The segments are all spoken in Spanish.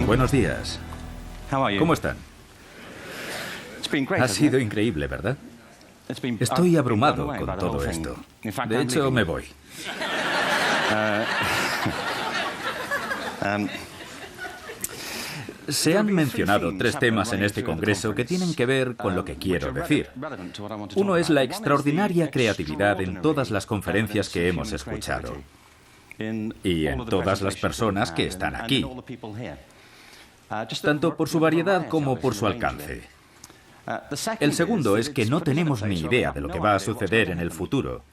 Buenos días. ¿Cómo están? Ha sido increíble, ¿verdad? Estoy abrumado con todo esto. De hecho, me voy. Se han mencionado 3 temas en este congreso que tienen que ver con lo que quiero decir. Uno es la extraordinaria creatividad en todas las conferencias que hemos escuchado y en todas las personas que están aquí, tanto por su variedad como por su alcance. El segundo es que no tenemos ni idea de lo que va a suceder en el futuro,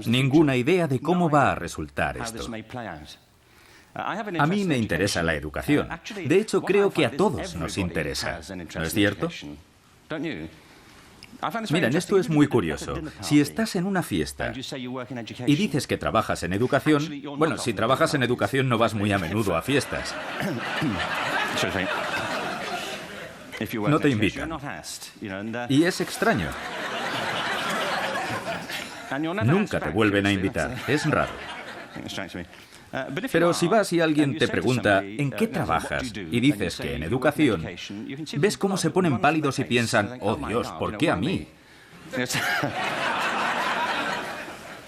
ninguna idea de cómo va a resultar esto. A mí me interesa la educación. De hecho, creo que a todos nos interesa. ¿No es cierto? Miren, esto es muy curioso. Si estás en una fiesta y dices que trabajas en educación, bueno, si trabajas en educación no vas muy a menudo a fiestas. No te invitan. Y es extraño. Nunca te vuelven a invitar. Es raro. Pero si vas y alguien te pregunta ¿en qué trabajas? Y dices que en educación, ves cómo se ponen pálidos y piensan, oh Dios, ¿por qué a mí?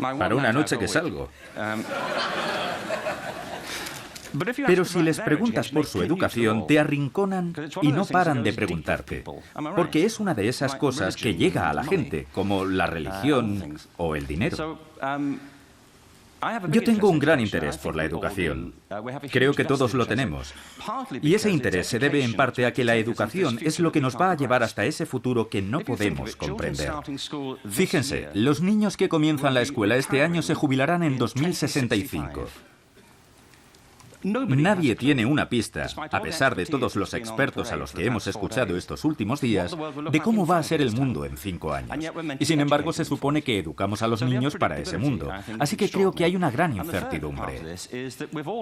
Para una noche que salgo. Pero si les preguntas por su educación, te arrinconan y no paran de preguntarte. Porque es una de esas cosas que llega a la gente, como la religión o el dinero. Yo tengo un gran interés por la educación. Creo que todos lo tenemos. Y ese interés se debe en parte a que la educación es lo que nos va a llevar hasta ese futuro que no podemos comprender. Fíjense, los niños que comienzan la escuela este año se jubilarán en 2065. Nadie tiene una pista, a pesar de todos los expertos a los que hemos escuchado estos últimos días, de cómo va a ser el mundo en 5 años. Y sin embargo se supone que educamos a los niños para ese mundo. Así que creo que hay una gran incertidumbre.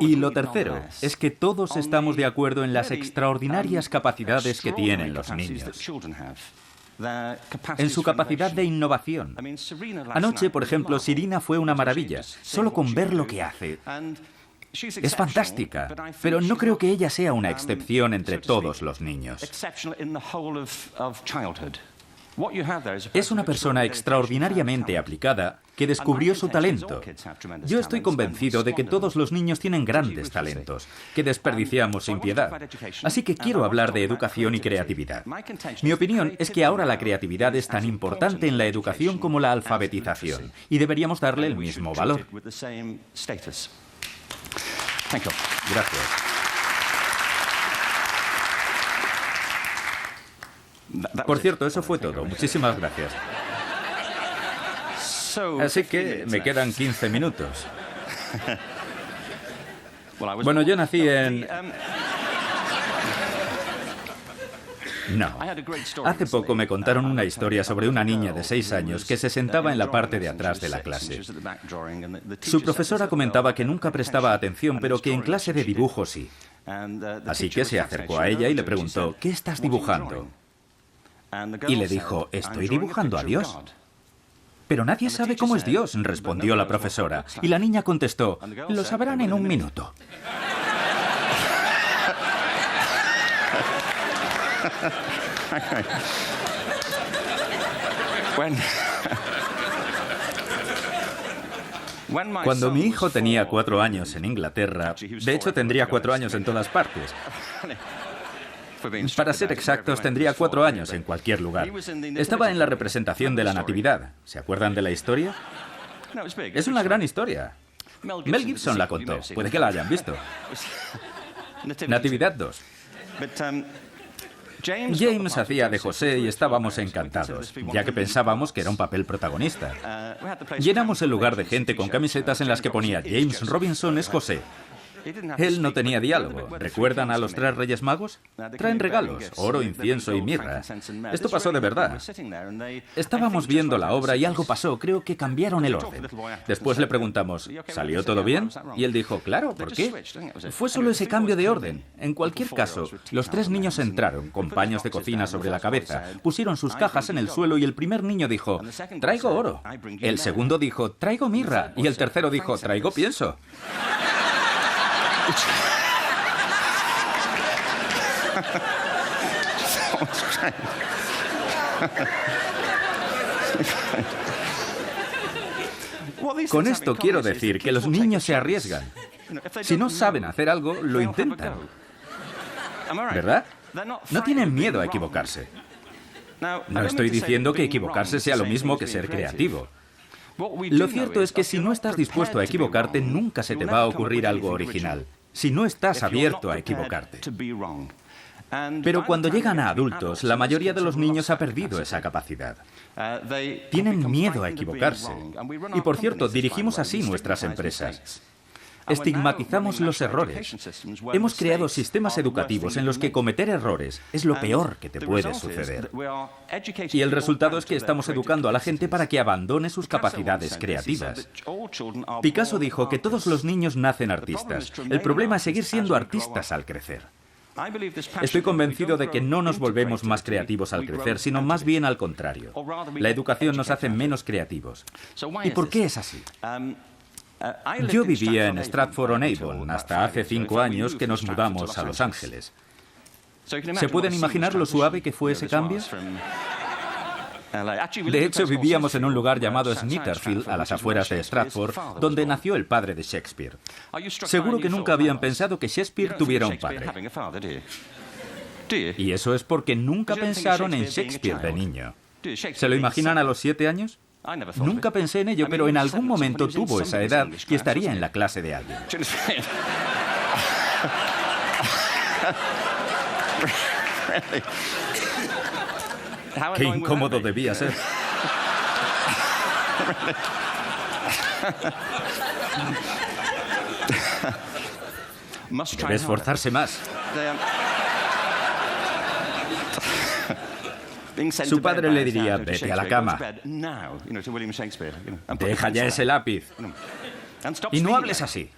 Y lo tercero es que todos estamos de acuerdo en las extraordinarias capacidades que tienen los niños. En su capacidad de innovación. Anoche, por ejemplo, Serena fue una maravilla, solo con ver lo que hace. Es fantástica, pero no creo que ella sea una excepción entre todos los niños. Es una persona extraordinariamente aplicada que descubrió su talento. Yo estoy convencido de que todos los niños tienen grandes talentos, que desperdiciamos sin piedad. Así que quiero hablar de educación y creatividad. Mi opinión es que ahora la creatividad es tan importante en la educación como la alfabetización, y deberíamos darle el mismo valor. Gracias. Por cierto, eso fue todo. Muchísimas gracias. Así que me quedan 15 minutos. Bueno, yo nací en... No. Hace poco me contaron una historia sobre una niña de 6 años que se sentaba en la parte de atrás de la clase. Su profesora comentaba que nunca prestaba atención, pero que en clase de dibujo sí. Así que se acercó a ella y le preguntó, ¿qué estás dibujando? Y le dijo, estoy dibujando a Dios. Pero nadie sabe cómo es Dios, respondió la profesora. Y la niña contestó, lo sabrán en un minuto. Cuando mi hijo tenía 4 años en Inglaterra, de hecho tendría 4 años en todas partes. Para ser exactos, tendría 4 años en cualquier lugar. Estaba en la representación de la Natividad. ¿Se acuerdan de la historia? Es una gran historia. Mel Gibson la contó. Puede que la hayan visto. Natividad 2. James hacía de José y estábamos encantados, ya que pensábamos que era un papel protagonista. Llenamos el lugar de gente con camisetas en las que ponía James Robinson es José. Él no tenía diálogo. ¿Recuerdan a los 3 Reyes Magos? Traen regalos, oro, incienso y mirra. Esto pasó de verdad. Estábamos viendo la obra y algo pasó. Creo que cambiaron el orden. Después le preguntamos, ¿salió todo bien? Y él dijo, claro, ¿por qué? Fue solo ese cambio de orden. En cualquier caso, los 3 niños entraron, con paños de cocina sobre la cabeza, pusieron sus cajas en el suelo y el primer niño dijo, traigo oro. El segundo dijo, traigo mirra. Y el tercero dijo, traigo pienso. Con esto quiero decir que los niños se arriesgan. Si no saben hacer algo, lo intentan. ¿Verdad? No tienen miedo a equivocarse. No estoy diciendo que equivocarse sea lo mismo que ser creativo. Lo cierto es que si no estás dispuesto a equivocarte, nunca se te va a ocurrir algo original. Si no estás abierto a equivocarte. Pero cuando llegan a adultos, la mayoría de los niños ha perdido esa capacidad. Tienen miedo a equivocarse. Y por cierto, dirigimos así nuestras empresas. Estigmatizamos los errores. Hemos creado sistemas educativos en los que cometer errores es lo peor que te puede suceder. Y el resultado es que estamos educando a la gente para que abandone sus capacidades creativas. Picasso dijo que todos los niños nacen artistas. El problema es seguir siendo artistas al crecer. Estoy convencido de que no nos volvemos más creativos al crecer, sino más bien al contrario. La educación nos hace menos creativos. ¿Y por qué es así? Yo vivía en Stratford-on-Avon hasta hace 5 años que nos mudamos a Los Ángeles. ¿Se pueden imaginar lo suave que fue ese cambio? De hecho, vivíamos en un lugar llamado Snitterfield, a las afueras de Stratford, donde nació el padre de Shakespeare. Seguro que nunca habían pensado que Shakespeare tuviera un padre. Y eso es porque nunca pensaron en Shakespeare de niño. ¿Se lo imaginan a los 7 años? Nunca pensé en ello, pero en algún momento tuvo esa edad y estaría en la clase de alguien. Qué incómodo debía ser. Debe esforzarse más. Su padre le diría, vete a la cama. Deja ya ese lápiz. Y no hables así.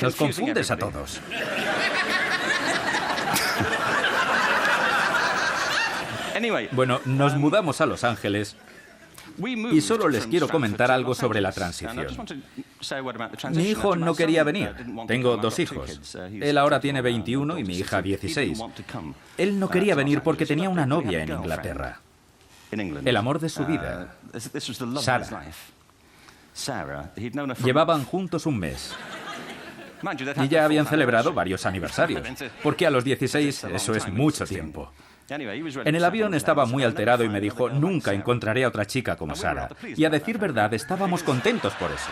Nos confundes a todos. Bueno, nos mudamos a Los Ángeles y solo les quiero comentar algo sobre la transición. Mi hijo no quería venir. Tengo 2 hijos. Él ahora tiene 21 y mi hija 16. Él no quería venir porque tenía una novia en Inglaterra. El amor de su vida, Sarah. Llevaban juntos un mes. Y ya habían celebrado varios aniversarios, porque a los 16 eso es mucho tiempo. En el avión estaba muy alterado y me dijo, nunca encontraré a otra chica como Sarah. Y a decir verdad, estábamos contentos por eso.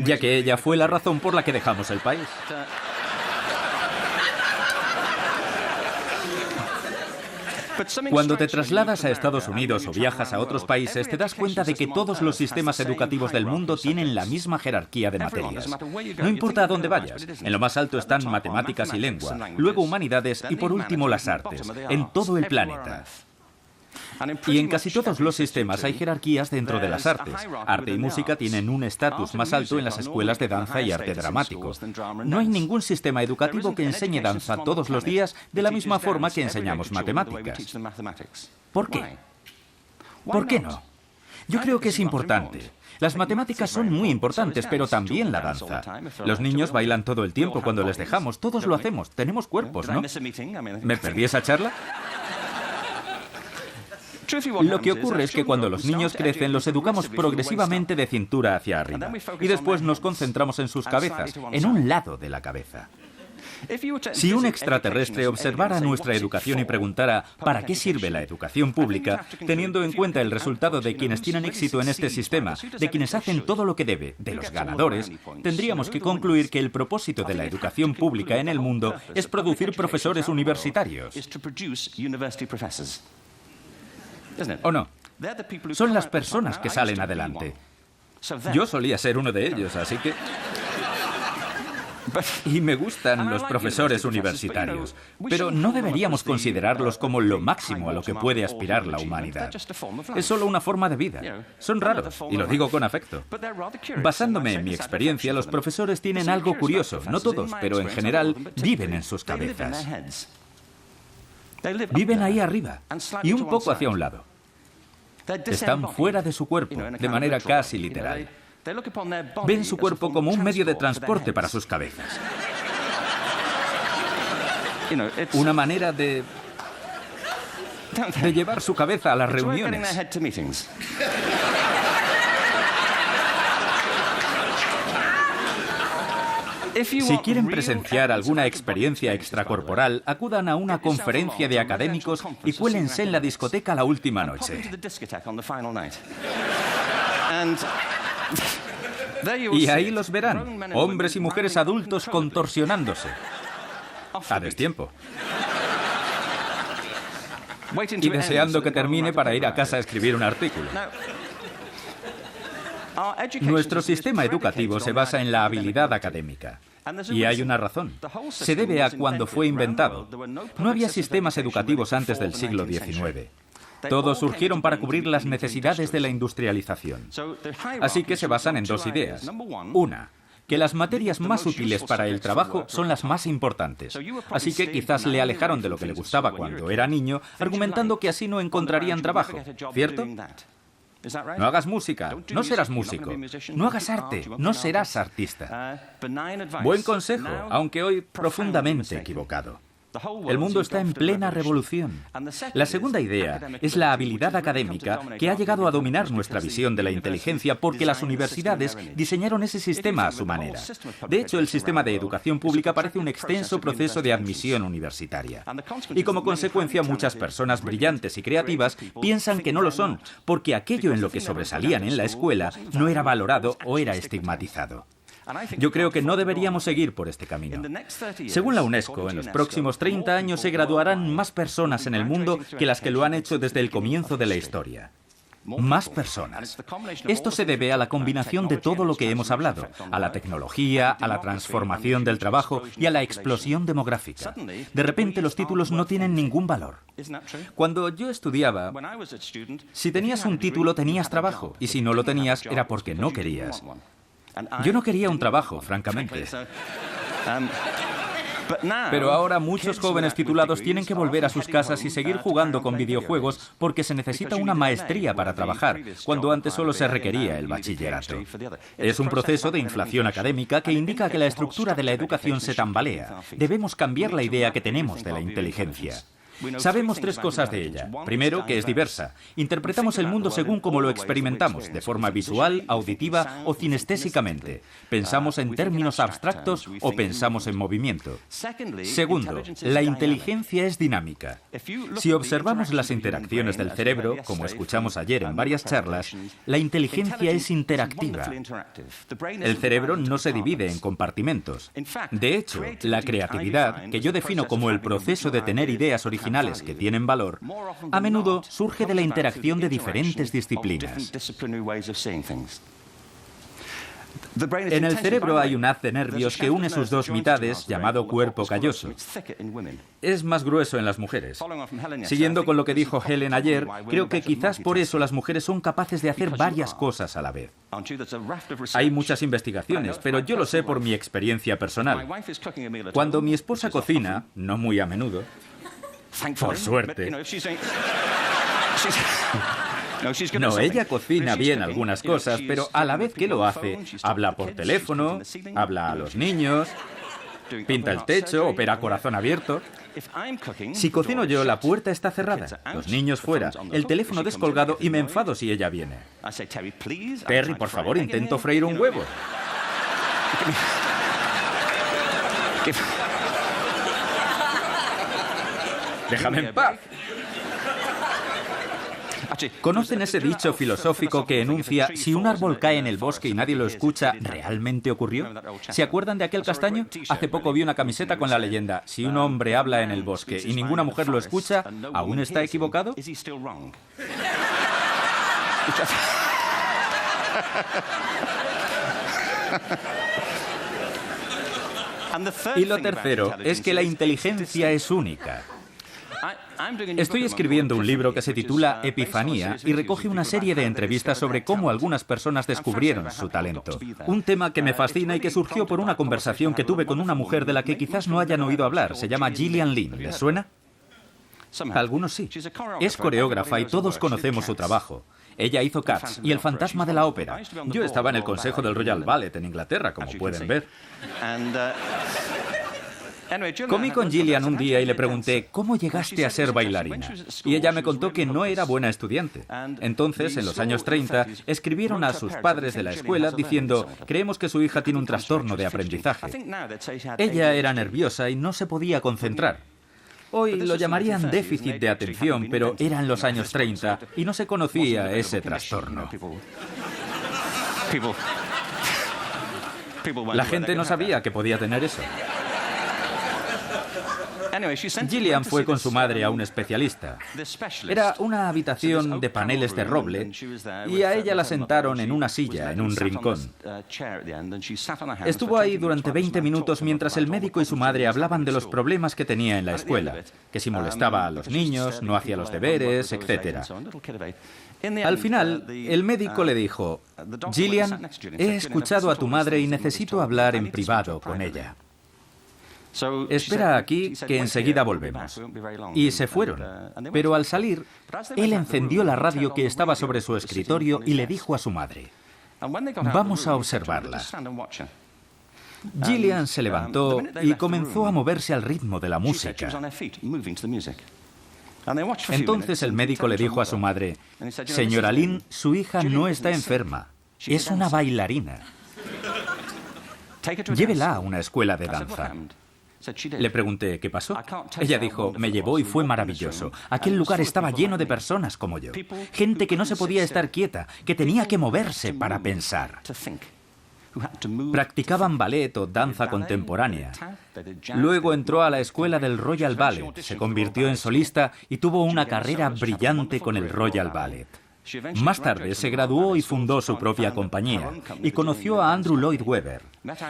Ya que ella fue la razón por la que dejamos el país. Cuando te trasladas a Estados Unidos o viajas a otros países, te das cuenta de que todos los sistemas educativos del mundo tienen la misma jerarquía de materias. No importa a dónde vayas, en lo más alto están matemáticas y lengua, luego humanidades y por último las artes, en todo el planeta. Y en casi todos los sistemas hay jerarquías dentro de las artes. Arte y música tienen un estatus más alto en las escuelas de danza y arte dramático. No hay ningún sistema educativo que enseñe danza todos los días de la misma forma que enseñamos matemáticas. ¿Por qué? ¿Por qué no? Yo creo que es importante. Las matemáticas son muy importantes, pero también la danza. Los niños bailan todo el tiempo cuando les dejamos. Todos lo hacemos. Tenemos cuerpos, ¿no? ¿Me perdí esa charla? Lo que ocurre es que cuando los niños crecen, los educamos progresivamente de cintura hacia arriba. Y después nos concentramos en sus cabezas, en un lado de la cabeza. Si un extraterrestre observara nuestra educación y preguntara ¿para qué sirve la educación pública?, teniendo en cuenta el resultado de quienes tienen éxito en este sistema, de quienes hacen todo lo que debe, de los ganadores, tendríamos que concluir que el propósito de la educación pública en el mundo es producir profesores universitarios. ¿O no? Son las personas que salen adelante. Yo solía ser uno de ellos, así que... Y me gustan los profesores universitarios, pero no deberíamos considerarlos como lo máximo a lo que puede aspirar la humanidad. Es solo una forma de vida. Son raros, y lo digo con afecto. Basándome en mi experiencia, los profesores tienen algo curioso. No todos, pero en general viven en sus cabezas. Viven ahí arriba y un poco hacia un lado. Están fuera de su cuerpo, de manera casi literal. Ven su cuerpo como un medio de transporte para sus cabezas. Una manera de llevar su cabeza a las reuniones. Si quieren presenciar alguna experiencia extracorporal, acudan a una conferencia de académicos y cuélense en la discoteca la última noche. Y ahí los verán, hombres y mujeres adultos contorsionándose. A destiempo. Y deseando que termine para ir a casa a escribir un artículo. Nuestro sistema educativo se basa en la habilidad académica. Y hay una razón. Se debe a cuando fue inventado. No había sistemas educativos antes del siglo XIX. Todos surgieron para cubrir las necesidades de la industrialización. Así que se basan en dos ideas. Una, que las materias más útiles para el trabajo son las más importantes. Así que quizás le alejaron de lo que le gustaba cuando era niño, argumentando que así no encontrarían trabajo, ¿cierto? No hagas música, no serás músico. No hagas arte, no serás artista. Buen consejo, aunque hoy profundamente equivocado. El mundo está en plena revolución. La segunda idea es la habilidad académica que ha llegado a dominar nuestra visión de la inteligencia porque las universidades diseñaron ese sistema a su manera. De hecho, el sistema de educación pública parece un extenso proceso de admisión universitaria. Y como consecuencia, muchas personas brillantes y creativas piensan que no lo son, porque aquello en lo que sobresalían en la escuela no era valorado o era estigmatizado. Yo creo que no deberíamos seguir por este camino. Según la UNESCO, en los próximos 30 años se graduarán más personas en el mundo que las que lo han hecho desde el comienzo de la historia. Más personas. Esto se debe a la combinación de todo lo que hemos hablado, a la tecnología, a la transformación del trabajo y a la explosión demográfica. De repente los títulos no tienen ningún valor. Cuando yo estudiaba, si tenías un título tenías trabajo y si no lo tenías era porque no querías. Yo no quería un trabajo, francamente. Pero ahora muchos jóvenes titulados tienen que volver a sus casas y seguir jugando con videojuegos porque se necesita una maestría para trabajar, cuando antes solo se requería el bachillerato. Es un proceso de inflación académica que indica que la estructura de la educación se tambalea. Debemos cambiar la idea que tenemos de la inteligencia. Sabemos tres cosas de ella. Primero, que es diversa. Interpretamos el mundo según cómo lo experimentamos, de forma visual, auditiva o cinestésicamente. Pensamos en términos abstractos o pensamos en movimiento. Segundo, la inteligencia es dinámica. Si observamos las interacciones del cerebro, como escuchamos ayer en varias charlas, la inteligencia es interactiva. El cerebro no se divide en compartimentos. De hecho, la creatividad, que yo defino como el proceso de tener ideas originales que tienen valor, a menudo surge de la interacción de diferentes disciplinas. En el cerebro hay un haz de nervios que une sus dos mitades, llamado cuerpo calloso. Es más grueso en las mujeres. Siguiendo con lo que dijo Helen ayer, creo que quizás por eso las mujeres son capaces de hacer varias cosas a la vez. Hay muchas investigaciones, pero yo lo sé por mi experiencia personal. Cuando mi esposa cocina, no muy a menudo, por suerte. No, ella cocina bien algunas cosas, pero a la vez que lo hace, habla por teléfono, habla a los niños, pinta el techo, opera a corazón abierto. Si cocino yo, la puerta está cerrada, los niños fuera, el teléfono descolgado y me enfado si ella viene. Terry, por favor, intento freír un huevo. ¡Déjame en paz! ¿Conocen ese dicho filosófico que enuncia si un árbol cae en el bosque y nadie lo escucha, ¿realmente ocurrió? ¿Se acuerdan de aquel castaño? Hace poco vi una camiseta con la leyenda: si un hombre habla en el bosque y ninguna mujer lo escucha, ¿aún está equivocado? Y lo tercero es que la inteligencia es única. Estoy escribiendo un libro que se titula Epifanía y recoge una serie de entrevistas sobre cómo algunas personas descubrieron su talento. Un tema que me fascina y que surgió por una conversación que tuve con una mujer de la que quizás no hayan oído hablar. Se llama Gillian Lynn. ¿Les suena? Algunos sí. Es coreógrafa y todos conocemos su trabajo. Ella hizo Cats y El fantasma de la ópera. Yo estaba en el consejo del Royal Ballet en Inglaterra, como pueden ver. Comí con Gillian un día y le pregunté, ¿cómo llegaste a ser bailarina? Y ella me contó que no era buena estudiante. Entonces, en los años 30, escribieron a sus padres de la escuela diciendo, creemos que su hija tiene un trastorno de aprendizaje. Ella era nerviosa y no se podía concentrar. Hoy lo llamarían déficit de atención, pero eran los años 30 y no se conocía ese trastorno. La gente no sabía que podía tener eso. Gillian fue con su madre a un especialista. Era una habitación de paneles de roble y a ella la sentaron en una silla, en un rincón. Estuvo ahí durante 20 minutos mientras el médico y su madre hablaban de los problemas que tenía en la escuela, que si molestaba a los niños, no hacía los deberes, etc. Al final, el médico le dijo, Gillian, he escuchado a tu madre y necesito hablar en privado con ella. Espera aquí, que enseguida volvemos. Y se fueron. Pero al salir, él encendió la radio que estaba sobre su escritorio y le dijo a su madre, vamos a observarla. Gillian se levantó y comenzó a moverse al ritmo de la música. Entonces el médico le dijo a su madre, señora Lynn, su hija no está enferma, es una bailarina. Llévela a una escuela de danza. Le pregunté, ¿qué pasó? Ella dijo, me llevó y fue maravilloso. Aquel lugar estaba lleno de personas como yo. Gente que no se podía estar quieta, que tenía que moverse para pensar. Practicaban ballet o danza contemporánea. Luego entró a la escuela del Royal Ballet, se convirtió en solista y tuvo una carrera brillante con el Royal Ballet. Más tarde se graduó y fundó su propia compañía y conoció a Andrew Lloyd Webber.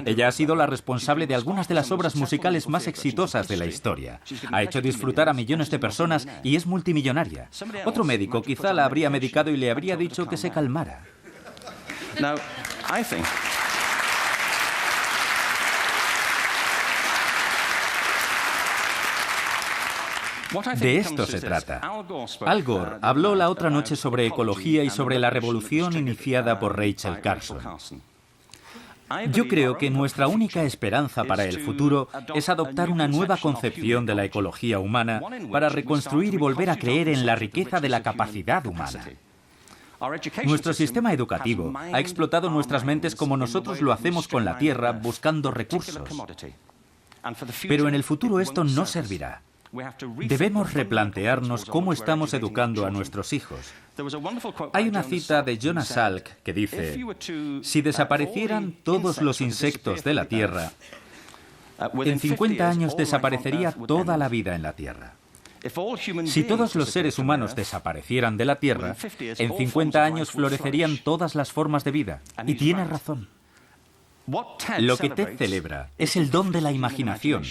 Ella ha sido la responsable de algunas de las obras musicales más exitosas de la historia. Ha hecho disfrutar a millones de personas y es multimillonaria. Otro médico quizá la habría medicado y le habría dicho que se calmara. De esto se trata. Al Gore habló la otra noche sobre ecología y sobre la revolución iniciada por Rachel Carson. Yo creo que nuestra única esperanza para el futuro es adoptar una nueva concepción de la ecología humana para reconstruir y volver a creer en la riqueza de la capacidad humana. Nuestro sistema educativo ha explotado nuestras mentes como nosotros lo hacemos con la Tierra, buscando recursos. Pero en el futuro esto no servirá. Debemos replantearnos cómo estamos educando a nuestros hijos. Hay una cita de Jonas Salk que dice, si desaparecieran todos los insectos de la Tierra, en 50 años desaparecería toda la vida en la Tierra. Si todos los seres humanos desaparecieran de la Tierra, en 50 años florecerían todas las formas de vida. Y tiene razón. Lo que Ted celebra es el don de la imaginación.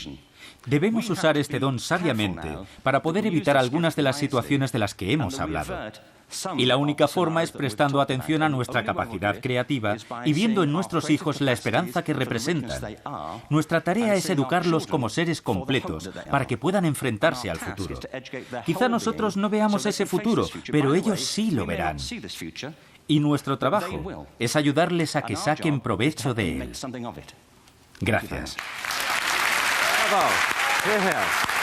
Debemos usar este don sabiamente para poder evitar algunas de las situaciones de las que hemos hablado. Y la única forma es prestando atención a nuestra capacidad creativa y viendo en nuestros hijos la esperanza que representan. Nuestra tarea es educarlos como seres completos para que puedan enfrentarse al futuro. Quizá nosotros no veamos ese futuro, pero ellos sí lo verán. Y nuestro trabajo es ayudarles a que saquen provecho de él. Gracias. Bravo.